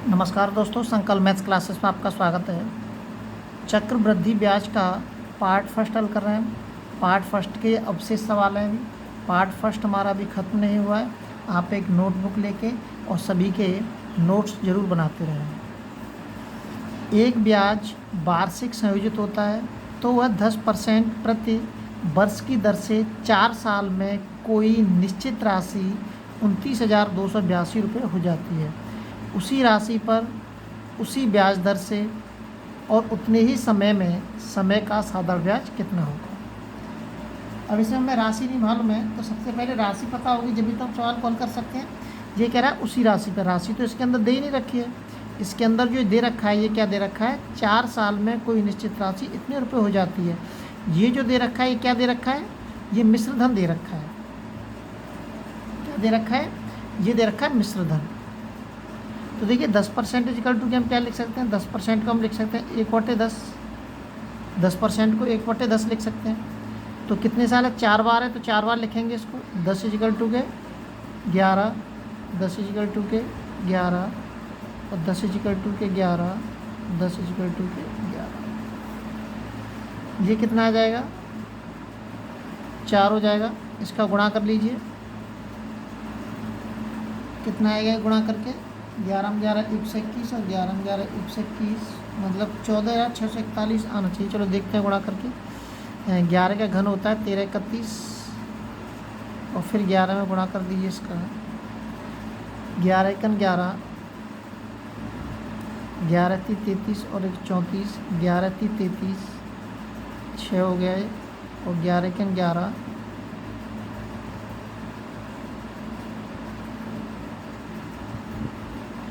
नमस्कार दोस्तों, संकल्प मैथ्स क्लासेस में आपका स्वागत है। चक्रवृद्धि ब्याज का पार्ट फर्स्ट हल कर रहे हैं। पार्ट फर्स्ट के अवशेष सवाल हैं। अभी पार्ट फर्स्ट हमारा अभी ख़त्म नहीं हुआ है। आप एक नोटबुक लेके और सभी के नोट्स जरूर बनाते रहें। एक ब्याज वार्षिक संयोजित होता है तो वह 10% प्रति वर्ष की दर से 4 साल में कोई निश्चित राशि 29,282 रुपये हो जाती है। उसी राशि पर उसी ब्याज दर से और उतने ही समय में समय का साधारण ब्याज कितना होगा। अब इसमें हमें राशि नहीं मालूम है तो सबसे पहले राशि पता होगी जब भी तो हम सवाल कॉल कर सकते हैं। ये कह रहा है उसी राशि पर, राशि तो इसके अंदर दे ही नहीं रखी है। इसके अंदर जो दे रखा है ये क्या दे रखा है, 4 साल में कोई निश्चित राशि इतने रुपये हो जाती है। ये जो दे रखा है ये क्या दे रखा है, ये मिश्र धन दे रखा है। क्या दे रखा है, ये दे रखा है मिश्र धन। तो देखिए 10% इक्वल टू के हम क्या लिख सकते हैं, 10% को हम लिख सकते हैं 1/10। 10% को 1/10 लिख सकते हैं। तो कितने साल है, 4 बार है तो 4 बार लिखेंगे इसको। 10 इक्वल टू के 11, 10 इक्वल टू के 11 और 10 इक्वल टू के 11, 10 इक्वल टू के 11। ये कितना आ जाएगा, 4 हो जाएगा। इसका गुणा कर लीजिए, कितना आएगा गुणा करके, 11 में 11 121 और 11 में 11 121 मतलब 14,641 आना चाहिए। चलो देखते हैं गुणा करके। 11 का घन होता है 13 31 और फिर 11 में गुणा कर दीजिए इसका। 11 एकन 11, 11 × 33 और 1 34, 11 × 33 6 हो गया है और 11 एकन 11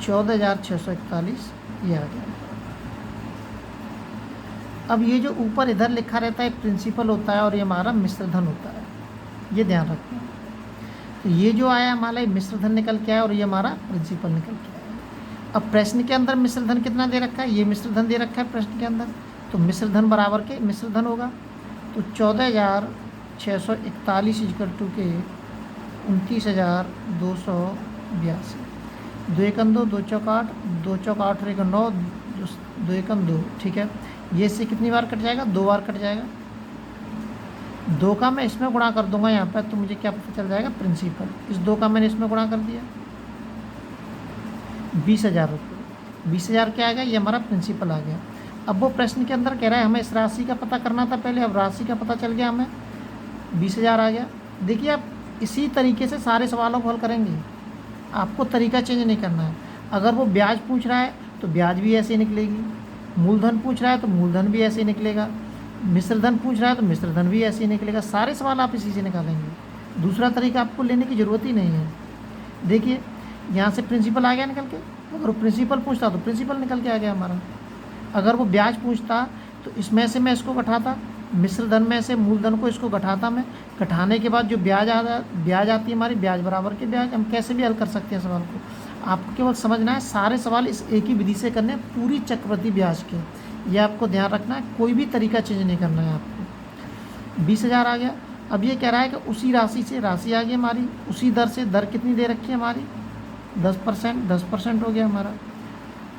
14,641 ये आ गया। अब ये जो ऊपर इधर लिखा रहता है प्रिंसिपल होता है और ये हमारा मिश्र धन होता है, ये ध्यान रखना। तो ये जो आया हमारा मिश्र धन निकल के आया और ये हमारा प्रिंसिपल निकल के आया। अब प्रश्न के अंदर मिश्र धन कितना दे रखा है, ये मिश्र धन दे रखा है प्रश्न के अंदर, तो मिश्र धन बराबर के मिश्र धन होगा। तो 14,641 इक्वल टू के 29,282। 2 एकम 2, 2 चौक 8, 2 चौक 8 और 1 9, 2 एकम 2। ठीक है, ये से कितनी बार कट जाएगा, 2 बार कट जाएगा। 2 का मैं इसमें गुणा कर दूंगा यहाँ पर, तो मुझे क्या पता चल जाएगा, प्रिंसिपल। इस 2 का मैंने इसमें गुणा कर दिया, 20,000 रुपये। 20,000 क्या आ गया, ये हमारा प्रिंसिपल आ गया। अब वो प्रश्न के अंदर कह रहा है हमें इस राशि का पता करना था पहले, अब राशि का पता चल गया हमें, 20,000 आ गया। देखिए आप इसी तरीके से सारे सवालों को हल करेंगे, आपको तरीका चेंज नहीं करना है। अगर वो ब्याज पूछ रहा है तो ब्याज भी ऐसे ही निकलेगी, मूलधन पूछ रहा है तो मूलधन भी ऐसे ही निकलेगा, मिश्र धन पूछ रहा है तो मिश्र धन भी ऐसे ही निकलेगा। सारे सवाल आप इसी से निकालेंगे, दूसरा तरीका आपको लेने की ज़रूरत ही नहीं है। देखिए यहाँ से प्रिंसिपल आ गया निकल के, अगर वो प्रिंसिपल पूछता तो प्रिंसिपल निकल के आ गया हमारा। अगर वो ब्याज पूछता तो इसमें से मैं इसको घटाता, मिश्र धन में से मूलधन को इसको घटाता मैं, घटाने के बाद जो ब्याज आती है हमारी, ब्याज बराबर के ब्याज। हम कैसे भी हल कर सकते हैं सवाल को, आपको केवल समझना है। सारे सवाल इस एक ही विधि से करने हैं, पूरी चक्रवृद्धि ब्याज के, ये आपको ध्यान रखना है, कोई भी तरीका चेंज नहीं करना है आपको। 20,000 आ गया। अब ये कह रहा है कि उसी राशि से, राशि आ गई हमारी, उसी दर से, दर कितनी दे रखी है हमारी, 10%, 10% हो गया हमारा।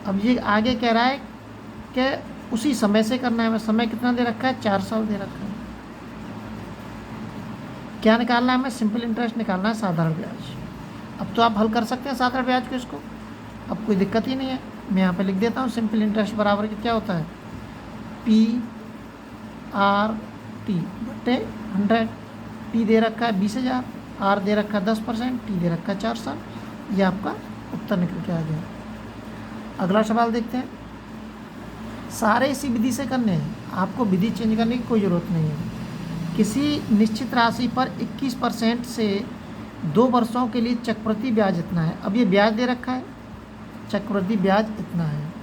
अब ये आगे कह रहा है कि उसी समय से करना है। हमें समय कितना दे रखा है, 4 साल दे रखा है। क्या निकालना है हमें, सिंपल इंटरेस्ट निकालना है, साधारण ब्याज। अब तो आप हल कर सकते हैं साधारण ब्याज को, इसको अब कोई दिक्कत ही नहीं है। मैं यहाँ पे लिख देता हूँ, सिंपल इंटरेस्ट बराबर क्या होता है, PRT बटे 100। P दे रखा है 20,000, R दे रखा है 10%, T दे रखा है 4 साल। ये आपका उत्तर निकल के आ गया। अगला सवाल देखते हैं। सारे इसी विधि से करने हैं, आपको विधि चेंज करने की कोई ज़रूरत नहीं है। किसी निश्चित राशि पर 21% से 2 वर्षों के लिए चक्रवृद्धि ब्याज इतना है। अब ये ब्याज दे रखा है, चक्रवृद्धि ब्याज इतना है,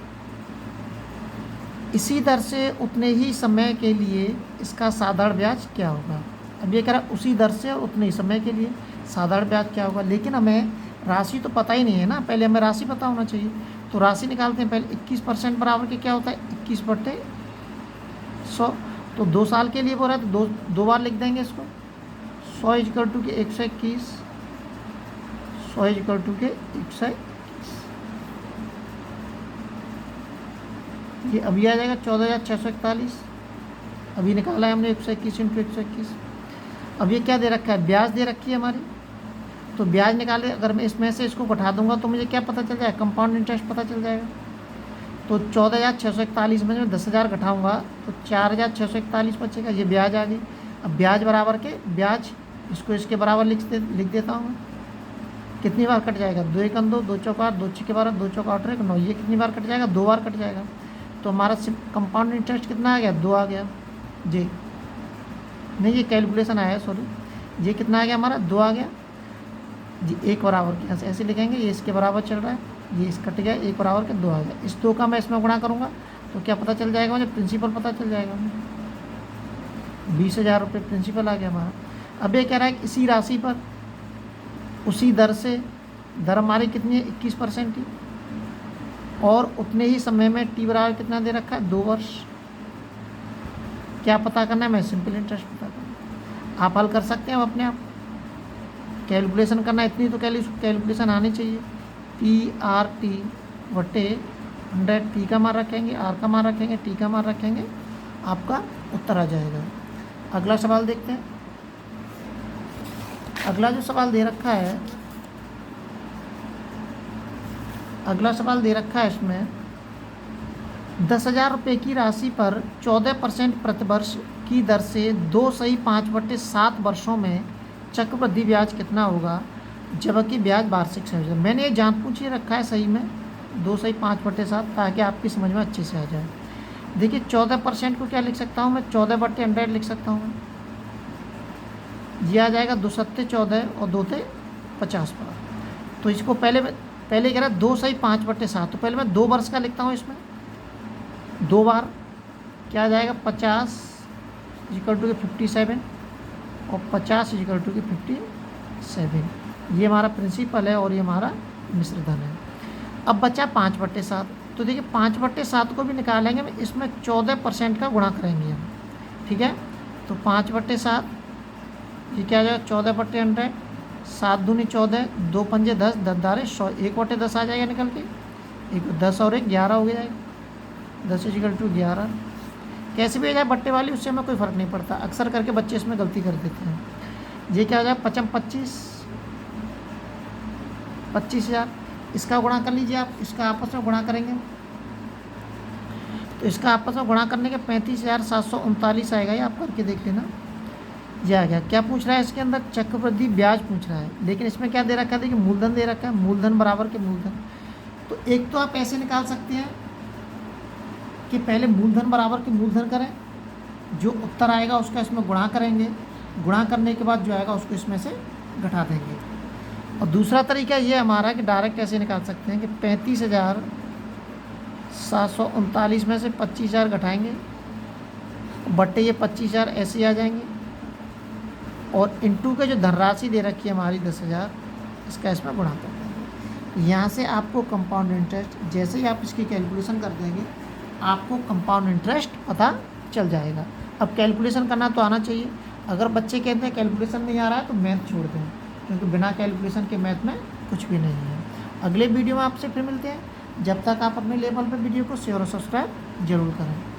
इसी दर से उतने ही समय के लिए इसका साधारण ब्याज क्या होगा। अब ये कह रहा है उसी दर से और उतने ही समय के लिए साधारण ब्याज क्या होगा, लेकिन हमें राशि तो पता ही नहीं है ना, पहले हमें राशि पता होना चाहिए। तो राशि निकालते हैं पहले। 21% बराबर के क्या होता है, 21/100। तो 2 साल के लिए बोल रहा है तो 2 बार लिख देंगे इसको। 100 इक्वल टू के 121, 100 इक्वल टू के 121। ये अभी आ जाएगा 14,641, अभी निकाला है हमने 121 इंटू 121। अब ये क्या दे रखा है, ब्याज दे रखी है हमारी, तो ब्याज निकाले अगर मैं इसमें से इसको घटा दूंगा तो मुझे क्या पता चल जाएगा, कंपाउंड इंटरेस्ट पता चल जाएगा। तो 14,641 में मैं 10,000 घटाऊँगा तो 4,641 बचेगा, ये ब्याज आ गई। अब ब्याज बराबर के ब्याज, इसको इसके बराबर लिख देता हूँ मैं। कितनी बार कट जाएगा, 2 1 2, 2 चौक 8, 2 6 12, 2 चौक 8 1 9, ये कितनी बार कट जाएगा, 2 बार कट जाएगा। तो हमारा कंपाउंड इंटरेस्ट कितना आ गया, 2 आ गया जी, नहीं ये कैलकुलेशन आया है सॉरी, ये कितना आ गया हमारा, 2 आ गया जी। 1 बराबर के ऐसे लिखेंगे, ये इसके बराबर चल रहा है, ये इस कट गया, 1 बराबर के 2 आ गया। इस 2 का मैं इसमें गुणा करूँगा तो क्या पता चल जाएगा मुझे, प्रिंसिपल पता चल जाएगा, 20,000 रुपये प्रिंसिपल आ गया हमारा। अब ये कह रहा है कि इसी राशि पर उसी दर से, दर हमारी कितनी है 21% की, और उतने ही समय में टी बराबर कितना दे रखा है, 2 वर्ष। क्या पता करना है, मैं सिंपल इंटरेस्ट पता करना, आप हल कर सकते हैं अपने आप, कैलकुलेशन करना इतनी तो कैलकुलेशन आनी चाहिए। PRT बटे 100, P का मान रखेंगे, R का मान रखेंगे, T का मान रखेंगे, आपका उत्तर आ जाएगा। अगला सवाल देखते हैं। अगला जो सवाल दे रखा है, अगला सवाल दे रखा है इसमें 10,000 रुपये की राशि पर 14% प्रतिवर्ष की दर से 2/5/7 वर्षों में चक्रवृद्धि ब्याज कितना होगा, जबकि ब्याज वार्षिक से। मैंने ये जान पूछ ही रखा है सही में 2/5/7, ताकि आपकी समझ में अच्छे से आ जाए। देखिए 14% को क्या लिख सकता हूँ मैं, 14/100 लिख सकता हूँ मैं, ये आ जाएगा 2 7 14 और 2 थे 50 पर। तो इसको पहले कह रहा है 2/5/7, तो पहले मैं 2 वर्ष का लिखता हूँ इसमें, 2 बार क्या आ जाएगा 50 इक्वल टू 57 और 50 इक्वल टू 57, ये हमारा प्रिंसिपल है और ये हमारा मिश्र धन है। अब बचा 5/7, तो देखिए 5/7 को भी निकालेंगे, इसमें 14% का गुणा करेंगे हम, ठीक है। तो 5/7 ये क्या आ जाएगा 14/100, 7 दूनी 14, 2 पंजे 10, 10 दारे 100, 1/10 आ जाएगा निकल के, 10 और 1 11 हो जाएगा, 10 इक्वल टू 11। कैसे भी आ जाए बट्टे वाली, उससे हमें कोई फ़र्क नहीं पड़ता, अक्सर करके बच्चे इसमें गलती कर देते हैं। ये क्या हो जाए 25,000, इसका गुणा कर लीजिए आप, इसका आपस में गुणा करेंगे तो इसका आपस में गुणा करने के 35,739 आएगा, ये आप करके देख लेना। ये आ गया। क्या पूछ रहा है इसके अंदर, चक्रवृद्धि ब्याज पूछ रहा है, लेकिन इसमें क्या दे रखा है, देखिए मूलधन दे रखा है, मूलधन बराबर के मूलधन। तो एक तो आप ऐसे निकाल सकते हैं कि पहले मूलधन बराबर के मूलधन करें, जो उत्तर आएगा उसका इसमें गुणा करेंगे, गुणा करने के बाद जो आएगा उसको इसमें से घटा देंगे। और दूसरा तरीका ये हमारा कि डायरेक्ट ऐसे निकाल सकते हैं कि 35,739 में से 25,000 घटाएंगे, बट्टे ये 25,000 ऐसे आ जाएंगे, और इनटू के जो धनराशि दे रखी है हमारी 10,000, इसका इसमें गुणा कर देंगे। यहाँ से आपको कंपाउंड इंटरेस्ट, जैसे ही आप इसकी कैलकुलेशन कर देंगे आपको कंपाउंड इंटरेस्ट पता चल जाएगा। अब कैलकुलेशन करना तो आना चाहिए, अगर बच्चे कहते हैं कैलकुलेशन नहीं आ रहा है तो मैथ छोड़ दें, क्योंकि बिना कैलकुलेशन के मैथ में कुछ भी नहीं है। अगले वीडियो में आपसे फिर मिलते हैं, जब तक आप अपने लेवल पर वीडियो को शेयर और सब्सक्राइब जरूर करें।